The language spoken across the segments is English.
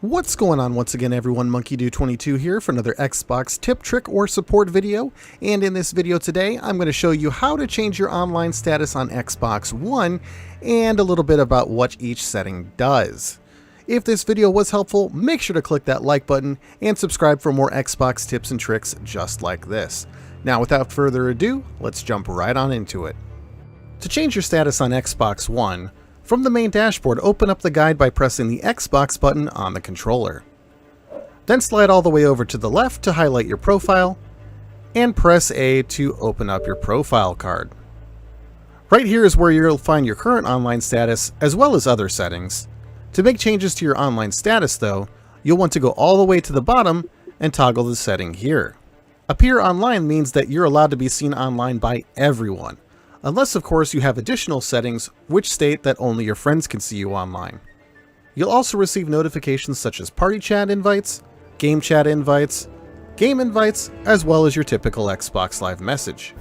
What's going on once again, everyone? MonkeyDo22 here for another Xbox tip, trick, or support video. And in this video today, I'm going to show you how to change your online status on Xbox One and a little bit about what each setting does. If this video was helpful, make sure to click that like button and subscribe for more Xbox tips and tricks just like this. Now, without further ado, let's jump right on into it. To change your status on Xbox One, from the main dashboard, open up the guide by pressing the Xbox button on the controller. Then slide all the way over to the left to highlight your profile, and press A to open up your profile card. Right here is where you'll find your current online status as well as other settings. To make changes to your online status though, you'll want to go all the way to the bottom and toggle the setting here. Appear online means that you're allowed to be seen online by everyone. Unless, of course, you have additional settings which state that only your friends can see you online. You'll also receive notifications such as party chat invites, game chat invites, game invites, as well as your typical Xbox Live message.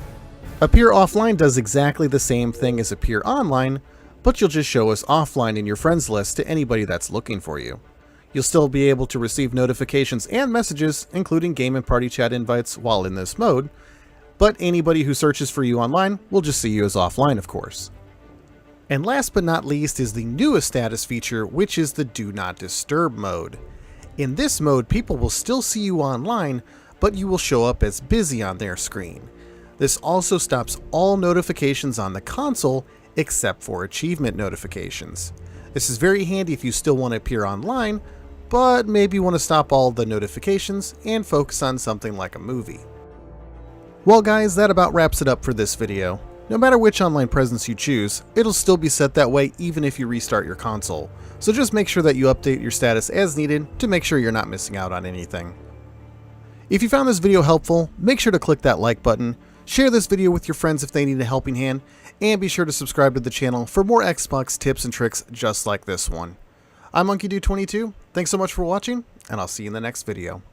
Appear offline does exactly the same thing as appear online, but you'll just show us offline in your friends list to anybody that's looking for you. You'll still be able to receive notifications and messages, including game and party chat invites while in this mode, but anybody who searches for you online will just see you as offline, of course. And last but not least is the newest status feature, which is the Do Not Disturb mode. In this mode, people will still see you online, but you will show up as busy on their screen. This also stops all notifications on the console except for achievement notifications. This is very handy if you still want to appear online, but maybe want to stop all the notifications and focus on something like a movie. Well guys, that about wraps it up for this video. No matter which online presence you choose, it'll still be set that way even if you restart your console. So just make sure that you update your status as needed to make sure you're not missing out on anything. If you found this video helpful, make sure to click that like button, share this video with your friends if they need a helping hand, and be sure to subscribe to the channel for more Xbox tips and tricks just like this one. I'm MonkeyDo22, thanks so much for watching, and I'll see you in the next video.